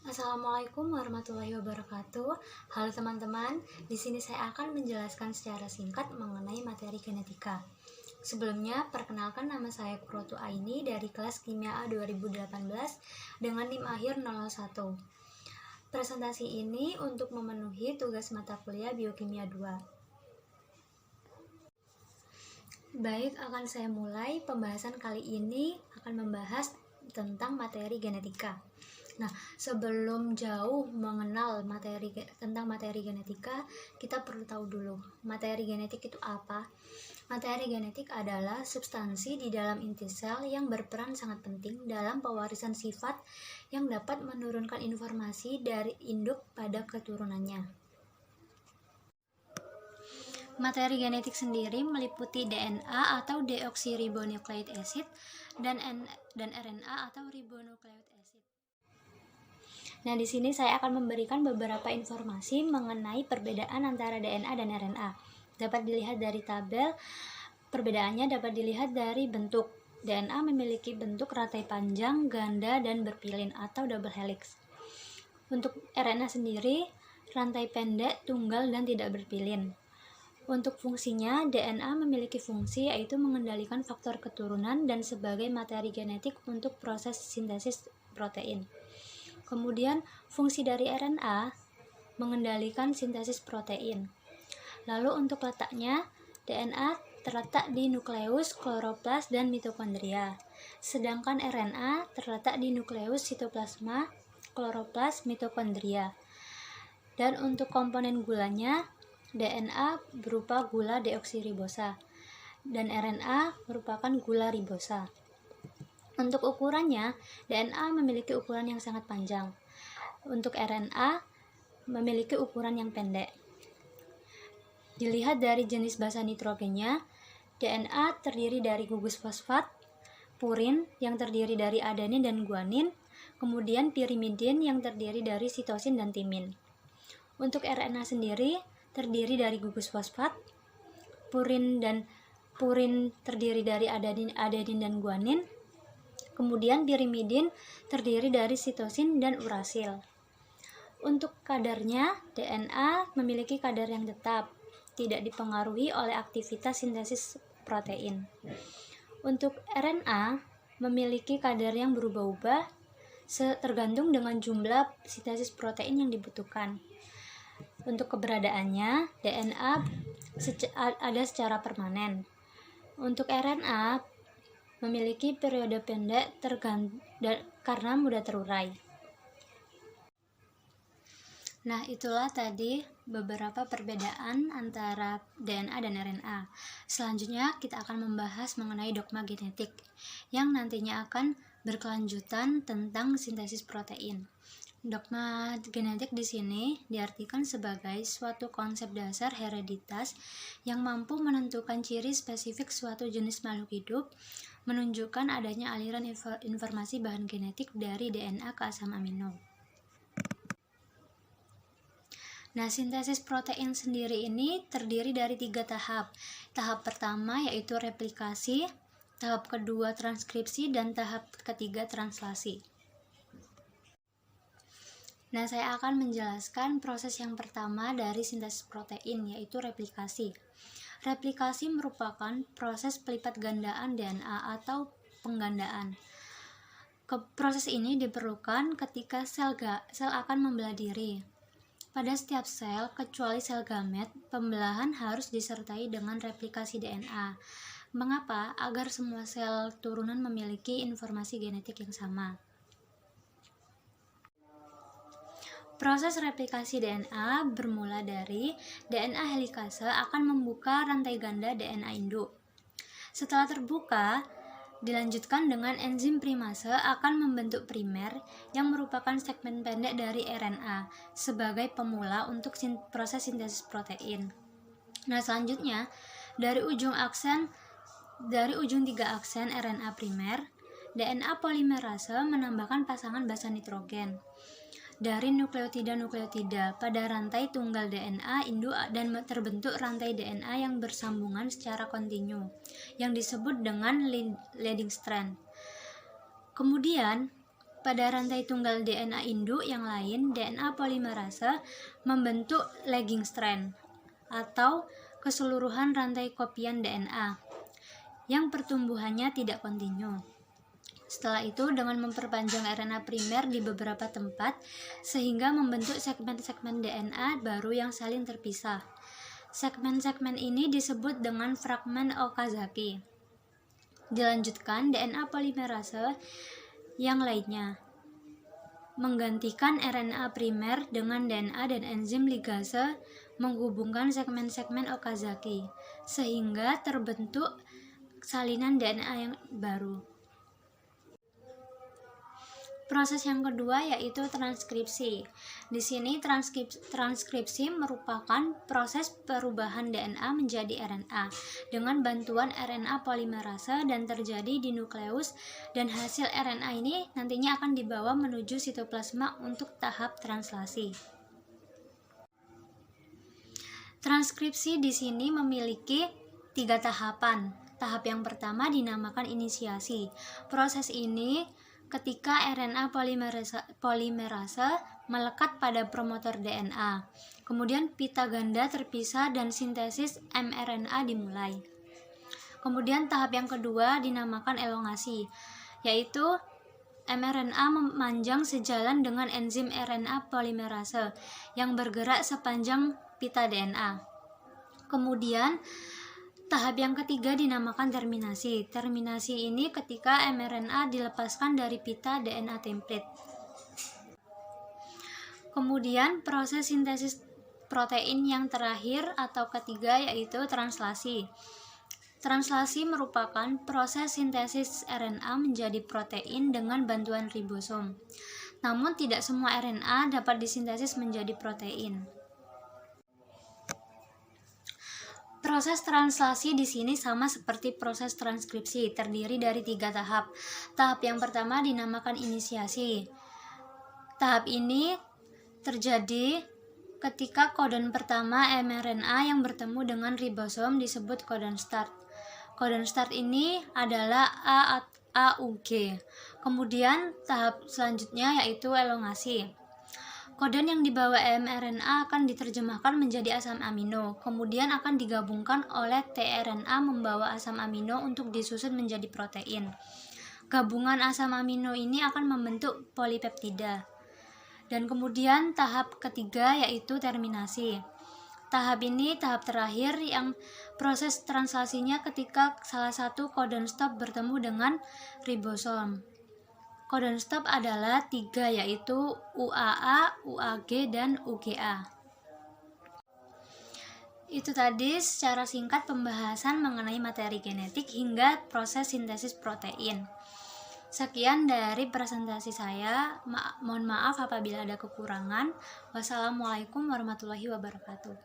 Assalamualaikum warahmatullahi wabarakatuh. Halo teman-teman, di sini saya akan menjelaskan secara singkat mengenai materi genetika. Sebelumnya, perkenalkan nama saya Kurotu Aini dari kelas Kimia A 2018 dengan NIM akhir 001. Presentasi ini untuk memenuhi tugas mata kuliah Biokimia 2. Baik, akan saya mulai. Pembahasan kali ini akan membahas tentang materi genetika. Nah, sebelum jauh mengenal tentang materi genetika, kita perlu tahu dulu materi genetik itu apa. Materi genetik adalah substansi di dalam inti sel yang berperan sangat penting dalam pewarisan sifat yang dapat menurunkan informasi dari induk pada keturunannya. Materi genetik sendiri meliputi DNA atau deoksiribonucleic acid dan RNA atau ribonucleic acid. Nah, di sini saya akan memberikan beberapa informasi mengenai perbedaan antara DNA dan RNA. Dapat dilihat dari tabel. Perbedaannya dapat dilihat dari bentuk. DNA memiliki bentuk rantai panjang, ganda, dan berpilin atau double helix. Untuk RNA sendiri, rantai pendek, tunggal, dan tidak berpilin. Untuk fungsinya, DNA memiliki fungsi yaitu mengendalikan faktor keturunan dan sebagai materi genetik untuk proses sintesis protein. Kemudian, fungsi dari RNA mengendalikan sintesis protein. Lalu untuk letaknya, DNA terletak di nukleus, kloroplas, dan mitokondria. Sedangkan RNA terletak di nukleus, sitoplasma, kloroplas, mitokondria. Dan untuk komponen gulanya, DNA berupa gula deoksiribosa dan RNA merupakan gula ribosa. Untuk ukurannya, DNA memiliki ukuran yang sangat panjang. Untuk RNA memiliki ukuran yang pendek. Dilihat dari jenis basa nitrogennya, DNA terdiri dari gugus fosfat, purin yang terdiri dari adenin dan guanin, kemudian pirimidin yang terdiri dari sitosin dan timin. Untuk RNA sendiri terdiri dari gugus fosfat, purin terdiri dari adenin dan guanin, kemudian pirimidin terdiri dari sitosin dan urasil. Untuk kadarnya, DNA memiliki kadar yang tetap, tidak dipengaruhi oleh aktivitas sintesis protein. Untuk RNA memiliki kadar yang berubah-ubah tergantung dengan jumlah sintesis protein yang dibutuhkan. Untuk keberadaannya, DNA ada secara permanen. Untuk RNA memiliki periode pendek karena mudah terurai. Nah, itulah tadi beberapa perbedaan antara DNA dan RNA. Selanjutnya, kita akan membahas mengenai dogma genetik yang nantinya akan berkelanjutan tentang sintesis protein. Dogma genetik di sini diartikan sebagai suatu konsep dasar hereditas yang mampu menentukan ciri spesifik suatu jenis makhluk hidup, menunjukkan adanya aliran informasi bahan genetik dari DNA ke asam amino. Nah, sintesis protein sendiri ini terdiri dari 3 tahap. Tahap pertama yaitu replikasi, tahap kedua transkripsi, dan tahap ketiga translasi. Nah, saya akan menjelaskan proses yang pertama dari sintesis protein, yaitu replikasi. Replikasi merupakan proses pelipat gandaan DNA atau penggandaan. Proses ini diperlukan ketika sel akan membelah diri. Pada setiap sel, kecuali sel gamet, pembelahan harus disertai dengan replikasi DNA. Mengapa? Agar semua sel turunan memiliki informasi genetik yang sama. Proses replikasi DNA bermula dari DNA helikase akan membuka rantai ganda DNA induk. Setelah terbuka, dilanjutkan dengan enzim primase akan membentuk primer yang merupakan segmen pendek dari RNA sebagai pemula untuk proses sintesis protein. Nah, selanjutnya dari ujung 3 aksen RNA primer, DNA polimerase menambahkan pasangan basa nitrogen dari nukleotida pada rantai tunggal DNA induk dan terbentuk rantai DNA yang bersambungan secara kontinu yang disebut dengan leading strand. Kemudian pada rantai tunggal DNA induk yang lain, DNA polimerase membentuk lagging strand atau keseluruhan rantai kopian DNA yang pertumbuhannya tidak kontinu. Setelah itu, dengan memperpanjang RNA primer di beberapa tempat sehingga membentuk segmen-segmen DNA baru yang saling terpisah. Segmen-segmen ini disebut dengan fragmen Okazaki. Dilanjutkan, DNA polimerase yang lainnya menggantikan RNA primer dengan DNA dan enzim ligase menghubungkan segmen-segmen Okazaki sehingga terbentuk salinan DNA yang baru. Proses yang kedua yaitu transkripsi. Di sini transkripsi merupakan proses perubahan DNA menjadi RNA dengan bantuan RNA polimerase dan terjadi di nukleus, dan hasil RNA ini nantinya akan dibawa menuju sitoplasma untuk tahap translasi. Transkripsi di sini memiliki 3 tahapan. Tahap yang pertama dinamakan inisiasi. Proses ini ketika RNA polimerase melekat pada promotor DNA. Kemudian pita ganda terpisah dan sintesis mRNA dimulai. Kemudian tahap yang kedua dinamakan elongasi, yaitu mRNA memanjang sejalan dengan enzim RNA polimerase yang bergerak sepanjang pita DNA. Kemudian tahap yang ketiga dinamakan terminasi. Terminasi ini ketika mRNA dilepaskan dari pita DNA template. Kemudian proses sintesis protein yang terakhir atau ketiga yaitu translasi. Translasi merupakan proses sintesis RNA menjadi protein dengan bantuan ribosom. Namun tidak semua RNA dapat disintesis menjadi protein. Proses translasi di sini sama seperti proses transkripsi, terdiri dari 3 tahap. Tahap yang pertama dinamakan inisiasi. Tahap ini terjadi ketika kodon pertama mRNA yang bertemu dengan ribosom disebut kodon start. Kodon start ini adalah AUG. Kemudian tahap selanjutnya yaitu elongasi. Kodon yang dibawa mRNA akan diterjemahkan menjadi asam amino, kemudian akan digabungkan oleh tRNA membawa asam amino untuk disusun menjadi protein. Gabungan asam amino ini akan membentuk polipeptida. Dan kemudian tahap ketiga yaitu terminasi. Tahap ini tahap terakhir yang proses translasinya ketika salah satu kodon stop bertemu dengan ribosom. Kodon stop adalah 3 yaitu UAA, UAG, dan UGA. Itu tadi secara singkat pembahasan mengenai materi genetik hingga proses sintesis protein. Sekian dari presentasi saya. Mohon maaf apabila ada kekurangan. Wassalamualaikum warahmatullahi wabarakatuh.